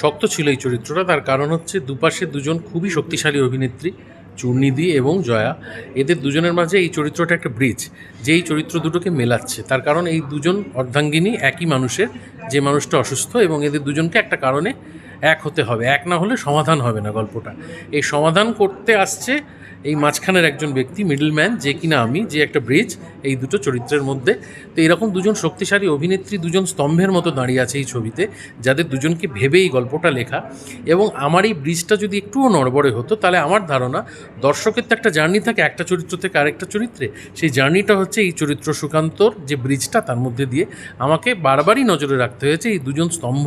শক্ত ছিল এই চরিত্রটা। তার কারণ হচ্ছে দুপাশে দুজন খুবই শক্তিশালী অভিনেত্রী, চূর্ণিদি এবং জয়া। এদের দুজনের মাঝে এই চরিত্রটা একটা ব্রিজ, যে এই চরিত্র দুটোকে মেলাচ্ছে। তার কারণ এই দুজন অর্ধাঙ্গিনী একই মানুষের, যে মানুষটা অসুস্থ, এবং এদের দুজনকে একটা কারণে এক হতে হবে। এক না হলে সমাধান হবে না গল্পটা। এই সমাধান করতে আসছে এই মাঝখানের একজন ব্যক্তি, মিডলম্যান, যে কিনা আমি, যে একটা ব্রিজ এই দুটো চরিত্রের মধ্যে। তো এরকম দুজন শক্তিশালী অভিনেত্রী, দুজন স্তম্ভের মতো দাঁড়িয়ে আছে এই ছবিতে, যাদের দুজনকে ভেবে এই গল্পটা লেখা। এবং আমার এই ব্রিজটা যদি একটুও নড়বড়ে হতো, তাহলে আমার ধারণা দর্শকের তো একটা জার্নি থাকে একটা চরিত্র থেকে আরেকটা চরিত্রে। সেই জার্নিটা হচ্ছে এই চরিত্র সুকান্তর যে ব্রিজটা, তার মধ্যে দিয়ে আমাকে বারবারই নজরে রাখতে হয়েছে এই দুজন স্তম্ভ,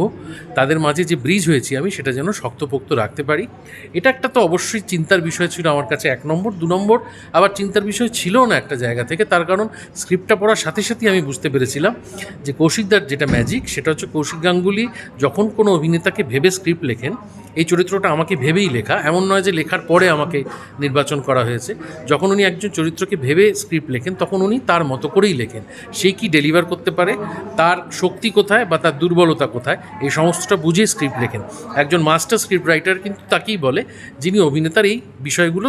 তাদের মাঝে যে ব্রিজ হয়েছি আমি, সেটা যেন শক্তপোক্ত রাখতে পারি। এটা একটা তো অবশ্যই চিন্তার বিষয় ছিল আমার কাছে, 1 নম্বর। 2 নম্বর আবার চিন্তার বিষয় ছিল না একটা জায়গা থেকে, তার কারণ স্ক্রিপ্টটা পড়ার সাথে সাথেই আমি বুঝতে পেরেছিলাম যে কৌশিকদার যেটা ম্যাজিক, সেটা হচ্ছে কৌশিক গাঙ্গুলি যখন কোনো অভিনেতাকে ভেবে স্ক্রিপ্ট লেখেন, এই চরিত্রটা আমাকে ভেবেই লেখা, এমন নয় যে লেখার পরে আমাকে নির্বাচন করা হয়েছে। যখন উনি একজন চরিত্রকে ভেবে স্ক্রিপ্ট লেখেন, তখন উনি তার মতো করেই লেখেন। সে কি ডেলিভার করতে পারে, তার শক্তি কোথায় বা তার দুর্বলতা কোথায়, এই সমস্তটা বুঝে স্ক্রিপ্ট লেখেন। একজন মাস্টার স্ক্রিপ্ট রাইটার কিন্তু তাকেই বলে, যিনি অভিনেতার এই বিষয়গুলো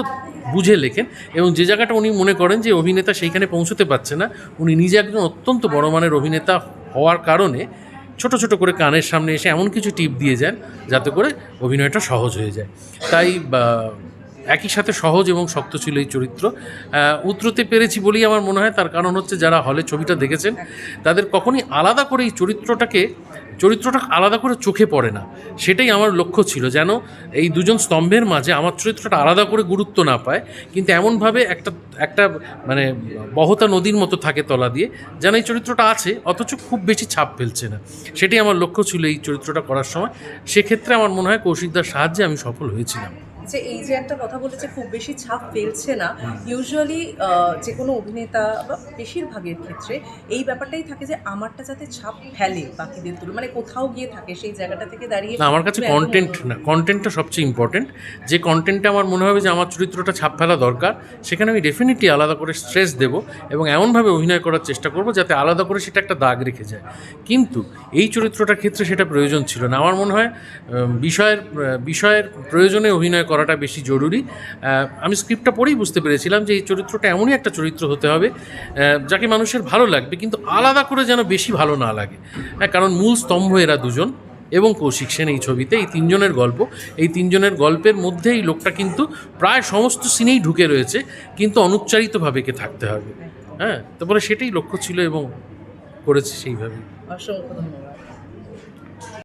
বুঝে লেখেন, এবং যে জায়গাটা উনি মনে করেন যে অভিনেতা সেইখানে পৌঁছতে পারছে না, উনি নিজে একজন অত্যন্ত বড় মানের অভিনেতা হওয়ার কারণে ছোট ছোট করে কানের সামনে এসে এমন কিছু টিপ দিয়ে যান যাতে করে অভিনয়টা সহজ হয়ে যায়। তাই একই সাথে সহজ এবং শক্ত ছিল এই চরিত্র। উতরোতে পেরেছি বলেই আমার মনে হয়, তার কারণ হচ্ছে যারা হলে ছবিটা দেখেছেন তাদের কখনই আলাদা করে এই চরিত্রটা আলাদা করে চোখে পড়ে না। সেটাই আমার লক্ষ্য ছিল, যেন এই দুজন স্তম্ভের মাঝে আমার চরিত্রটা আলাদা করে গুরুত্ব না পায়, কিন্তু এমনভাবে একটা মানে বহতা নদীর মতো থাকে তলা দিয়ে, যেন এই চরিত্রটা আছে অথচ খুব বেশি ছাপ ফেলছে না। সেটাই আমার লক্ষ্য ছিল এই চরিত্রটা করার সময়। সেক্ষেত্রে আমার মনে হয় কৌশিকদার সাহায্যে আমি সফল হয়েছিলাম। যে এই যে একটা কথা বলেছে খুব বেশি ছাপ ফেলছে না, ইউজুয়ালি যে কোনো অভিনেতা বা বেশিরভাগের ক্ষেত্রে এই ব্যাপারটাই থাকে যে আমারটা যাতে ছাপ ফেলে বাকিদের তুলনায়, মানে কোথাও গিয়ে থাকে সেই জায়গাটা থেকে দাঁড়িয়ে। না, আমার কাছে কন্টেন্ট না, কন্টেন্টটা সবচেয়ে ইম্পর্টেন্ট। যে কন্টেন্টে আমার মনে হবে যে আমার চরিত্রটা ছাপ ফেলা দরকার, সেখানে আমি ডেফিনেটলি আলাদা করে স্ট্রেস দেবো এবং এমনভাবে অভিনয় করার চেষ্টা করব যাতে আলাদা করে সেটা একটা দাগ রেখে যায়। কিন্তু এই চরিত্রটার ক্ষেত্রে সেটা প্রয়োজন ছিল না। আমার মনে হয় বিষয়ের প্রয়োজনে অভিনয় করাটা বেশি জরুরি। আমি স্ক্রিপ্টটা পড়েই বুঝতে পেরেছিলাম যে এই চরিত্রটা এমনই একটা চরিত্র হতে হবে যাকে মানুষের ভালো লাগবে, কিন্তু আলাদা করে যেন বেশি ভালো না লাগে। কারণ মূল স্তম্ভ এরা দুজন এবং কৌশিক সেন এই ছবিতে। এই তিনজনের গল্প, এই তিনজনের গল্পের মধ্যে এই লোকটা কিন্তু প্রায় সমস্ত সিনেই ঢুকে রয়েছে, কিন্তু অনুচ্চারিতভাবে কে থাকতে হবে। তারপরে সেটাই লক্ষ্য ছিল এবং করেছি সেইভাবে। অসংখ্য ধন্যবাদ।